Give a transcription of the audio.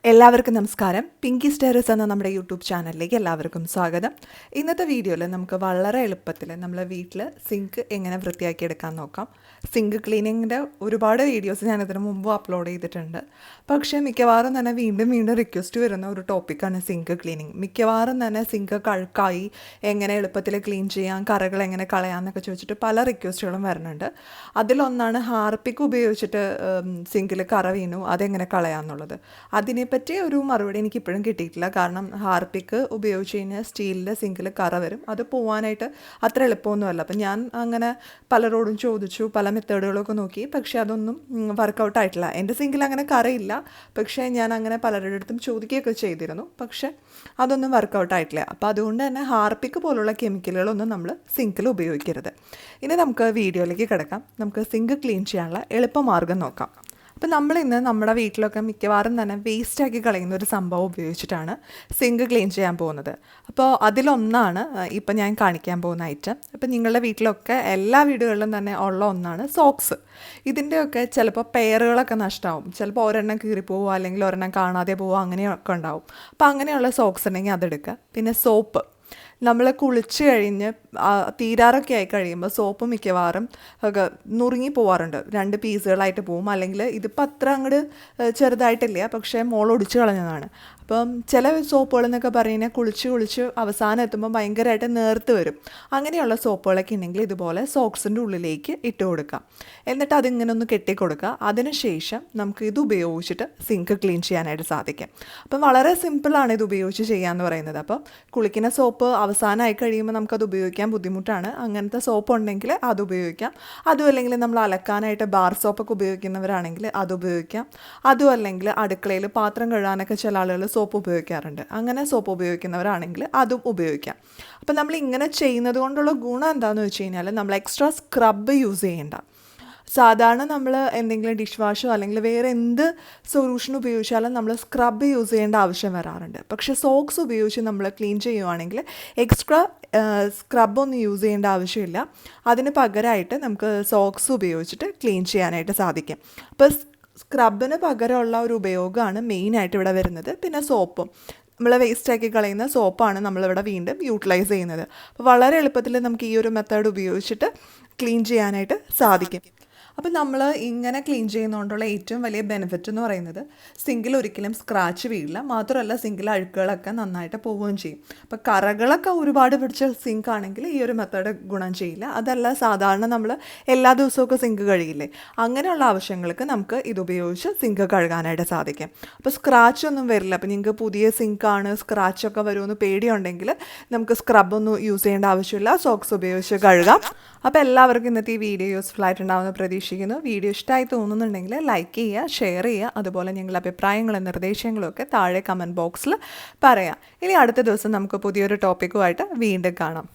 എല്ലാവർക്കും നമസ്കാരം. പിങ്കി സ്റ്റേറസ് എന്ന നമ്മുടെ യൂട്യൂബ് ചാനലിലേക്ക് എല്ലാവർക്കും സ്വാഗതം. ഇന്നത്തെ വീഡിയോയിൽ നമുക്ക് വളരെ എളുപ്പത്തിൽ നമ്മളെ വീട്ടിൽ സിങ്ക് എങ്ങനെ വൃത്തിയാക്കിയെടുക്കാൻ നോക്കാം. സിങ്ക് ക്ലീനിങ്ങിൻ്റെ ഒരുപാട് വീഡിയോസ് ഞാൻ ഇതിനു മുമ്പ് അപ്ലോഡ് ചെയ്തിട്ടുണ്ട്. പക്ഷേ മിക്കവാറും തന്നെ വീണ്ടും റിക്വസ്റ്റ് വരുന്ന ഒരു ടോപ്പിക്കാണ് സിങ്ക് ക്ലീനിങ്. മിക്കവാറും തന്നെ സിങ്ക് കഴുക്കായി എങ്ങനെ എളുപ്പത്തിൽ ക്ലീൻ ചെയ്യാം, കറകൾ എങ്ങനെ കളയാമെന്നൊക്കെ ചോദിച്ചിട്ട് പല റിക്വസ്റ്റുകളും വരുന്നുണ്ട്. അതിലൊന്നാണ് ഹാർപ്പിക്ക് ഉപയോഗിച്ചിട്ട് സിങ്കിൽ കറ വീണു അതെങ്ങനെ കളയാമെന്നുള്ളത്. അതിനെപ്പറ്റി ഒരു മറുപടി എനിക്കിപ്പോഴും കിട്ടിയിട്ടില്ല. കാരണം ഹാർപ്പിക്ക് ഉപയോഗിച്ച് കഴിഞ്ഞാൽ സ്റ്റീലിൻ്റെ സിങ്കിൽ കറ വരും, അത് പോകാനായിട്ട് അത്ര എളുപ്പമൊന്നുമല്ല. അപ്പം ഞാൻ അങ്ങനെ പലരോടും ചോദിച്ചു, പല മെത്തേഡുകളൊക്കെ നോക്കി, പക്ഷേ അതൊന്നും വർക്കൗട്ടായിട്ടില്ല. എൻ്റെ സിങ്കിൽ അങ്ങനെ കറയില്ല, പക്ഷേ ഞാൻ അങ്ങനെ പലരുടെ അടുത്തും ചോദിക്കുകയൊക്കെ ചെയ്തിരുന്നു, പക്ഷേ അതൊന്നും വർക്കൗട്ടായിട്ടില്ല. അപ്പോൾ അതുകൊണ്ട് തന്നെ ഹാർപ്പിക്ക് പോലുള്ള കെമിക്കലുകളൊന്നും നമ്മൾ സിങ്കിൽ ഉപയോഗിക്കരുത്. ഇനി നമുക്ക് വീഡിയോയിലേക്ക് കിടക്കാം. നമുക്ക് സിങ്ക് ക്ലീൻ ചെയ്യാനുള്ള എളുപ്പമാർഗ്ഗം നോക്കാം. അപ്പോൾ നമ്മളിന്ന് നമ്മുടെ വീട്ടിലൊക്കെ മിക്കവാറും തന്നെ വേസ്റ്റാക്കി കളയുന്ന ഒരു സംഭവം ഉപയോഗിച്ചിട്ടാണ് സിങ്ക് ക്ലീൻ ചെയ്യാൻ പോകുന്നത്. അപ്പോൾ അതിലൊന്നാണ് ഇപ്പം ഞാൻ കാണിക്കാൻ പോകുന്ന ഐറ്റം. അപ്പോൾ നിങ്ങളുടെ വീട്ടിലൊക്കെ എല്ലാ വീടുകളിലും തന്നെ ഉള്ള ഒന്നാണ് സോക്സ്. ഇതിൻ്റെയൊക്കെ ചിലപ്പോൾ പെയറുകളൊക്കെ നഷ്ടമാവും, ചിലപ്പോൾ ഒരെണ്ണം കീറിപ്പോവുക അല്ലെങ്കിൽ ഒരെണ്ണം കാണാതെ പോവുക, അങ്ങനെയൊക്കെ ഉണ്ടാവും. അപ്പോൾ അങ്ങനെയുള്ള സോക്സ് ഉണ്ടെങ്കിൽ അതെടുക്കുക. പിന്നെ സോപ്പ്, നമ്മൾ കുളിച്ച് കഴിഞ്ഞ് തീരാറൊക്കെ ആയി കഴിയുമ്പോൾ സോപ്പ് മിക്കവാറും ഒക്കെ നുറുങ്ങി പോവാറുണ്ട്, 2 പീസുകളായിട്ട് പോവും. അല്ലെങ്കിൽ ഇതിപ്പോൾ അത്ര അങ്ങോട്ട് ചെറുതായിട്ടില്ല, പക്ഷേ ഒടിച്ച് കളഞ്ഞതാണ്. അപ്പം ചില സോപ്പുകൾ എന്നൊക്കെ പറയുന്നത് കുളിച്ച് അവസാനം എത്തുമ്പോൾ ഭയങ്കരമായിട്ട് നേർത്ത് വരും. അങ്ങനെയുള്ള സോപ്പുകളൊക്കെ ഉണ്ടെങ്കിൽ ഇതുപോലെ സോക്സിൻ്റെ ഉള്ളിലേക്ക് ഇട്ട് കൊടുക്കാം. എന്നിട്ട് അതിങ്ങനെ ഒന്ന് കെട്ടിക്കൊടുക്കുക. അതിനുശേഷം നമുക്ക് ഇത് ഉപയോഗിച്ചിട്ട് സിങ്ക് ക്ലീൻ ചെയ്യാനായിട്ട് സാധിക്കും. അപ്പം വളരെ സിമ്പിളാണ് ഇത് ഉപയോഗിച്ച് ചെയ്യാമെന്ന് പറയുന്നത്. അപ്പം കുളിക്കുന്ന സോപ്പ് അവസാനമായി കഴിയുമ്പോൾ നമുക്കത് ഉപയോഗിക്കാൻ ബുദ്ധിമുട്ടാണ്. അങ്ങനത്തെ സോപ്പ് ഉണ്ടെങ്കിൽ അത് ഉപയോഗിക്കാം. അതും അല്ലെങ്കിൽ നമ്മൾ അലക്കാനായിട്ട് ബാർ സോപ്പൊക്കെ ഉപയോഗിക്കുന്നവരാണെങ്കിൽ അത് ഉപയോഗിക്കാം. അതും അല്ലെങ്കിൽ അടുക്കളയിൽ പാത്രം കഴുകാനൊക്കെ ചില ആളുകൾ സോപ്പ് ഉപയോഗിക്കാറുണ്ട്. അങ്ങനെ സോപ്പ് ഉപയോഗിക്കുന്നവരാണെങ്കിൽ അതും ഉപയോഗിക്കാം. അപ്പം നമ്മൾ ഇങ്ങനെ ചെയ്യുന്നത് കൊണ്ടുള്ള ഗുണം എന്താണെന്ന് വെച്ച് കഴിഞ്ഞാൽ നമ്മൾ എക്സ്ട്രാ സ്ക്രബ് യൂസ് ചെയ്യേണ്ട. സാധാരണ നമ്മൾ എന്തെങ്കിലും ഡിഷ് വാഷോ അല്ലെങ്കിൽ വേറെ എന്ത് സൊല്യൂഷൻ ഉപയോഗിച്ചാലും നമ്മൾ സ്ക്രബ് യൂസ് ചെയ്യേണ്ട ആവശ്യം വരാറുണ്ട്. പക്ഷേ സോക്സ് ഉപയോഗിച്ച് നമ്മൾ ക്ലീൻ ചെയ്യുവാണെങ്കിൽ എക്സ്ട്രാ സ്ക്രബൊന്നും യൂസ് ചെയ്യേണ്ട ആവശ്യമില്ല. അതിന് പകരമായിട്ട് നമുക്ക് സോക്സ് ഉപയോഗിച്ചിട്ട് ക്ലീൻ ചെയ്യാനായിട്ട് സാധിക്കും. അപ്പോൾ സ്ക്രബിന് പകരമുള്ള ഒരു ഉപയോഗമാണ് മെയിനായിട്ട് ഇവിടെ വരുന്നത്. പിന്നെ സോപ്പും, നമ്മൾ വേസ്റ്റാക്കി കളയുന്ന സോപ്പാണ് നമ്മളിവിടെ വീണ്ടും യൂട്ടിലൈസ് ചെയ്യുന്നത്. അപ്പോൾ വളരെ എളുപ്പത്തിൽ നമുക്ക് ഈ ഒരു മെത്തേഡ് ഉപയോഗിച്ചിട്ട് ക്ലീൻ ചെയ്യാനായിട്ട് സാധിക്കും. അപ്പോൾ നമ്മൾ ഇങ്ങനെ ക്ലീൻ ചെയ്യുന്നതുകൊണ്ടുള്ള ഏറ്റവും വലിയ ബെനിഫിറ്റ് എന്ന് പറയുന്നത് സിങ്കിൽ ഒരിക്കലും സ്ക്രാച്ച് വീഴില്ല, മാത്രമല്ല സിങ്കിൽ അഴുക്കുകളൊക്കെ നന്നായിട്ട് പോവുകയും ചെയ്യും. അപ്പോൾ കറകളൊക്കെ ഒരുപാട് പിടിച്ച സിങ്ക് ആണെങ്കിൽ ഈ ഒരു മെത്തേഡ് ഗുണം ചെയ്യില്ല. അതല്ല സാധാരണ നമ്മൾ എല്ലാ ദിവസമൊക്കെ സിങ്ക് കഴുകില്ലേ, അങ്ങനെയുള്ള ആവശ്യങ്ങൾക്ക് നമുക്ക് ഇതുപയോഗിച്ച് സിങ്ക് കഴുകാനായിട്ട് സാധിക്കും. അപ്പോൾ സ്ക്രാച്ച് ഒന്നും വരില്ല. അപ്പോൾ നിങ്ങൾക്ക് പുതിയ സിങ്കാണ്, സ്ക്രാച്ചൊക്കെ വരുമെന്ന് പേടിയുണ്ടെങ്കിൽ നമുക്ക് സ്ക്രബൊന്നും യൂസ് ചെയ്യേണ്ട ആവശ്യമില്ല, സോക്സ് ഉപയോഗിച്ച് കഴുകാം. അപ്പോൾ എല്ലാവർക്കും ഇന്നത്തെ ഈ വീഡിയോ യൂസ്ഫുൾ ആയിട്ടുണ്ടാവുമെന്ന് പ്രതീക്ഷിക്കുന്നു. വീഡിയോ ഇഷ്ടമായി തോന്നുന്നുണ്ടെങ്കിൽ ലൈക്ക് ചെയ്യുക, ഷെയർ ചെയ്യുക. അതുപോലെ നിങ്ങളുടെ അഭിപ്രായങ്ങളും നിർദ്ദേശങ്ങളും ഒക്കെ താഴെ കമൻറ്റ് ബോക്സിൽ പറയാം. ഇനി അടുത്ത ദിവസം നമുക്ക് പുതിയൊരു ടോപ്പിക്കുമായിട്ട് വീണ്ടും കാണാം.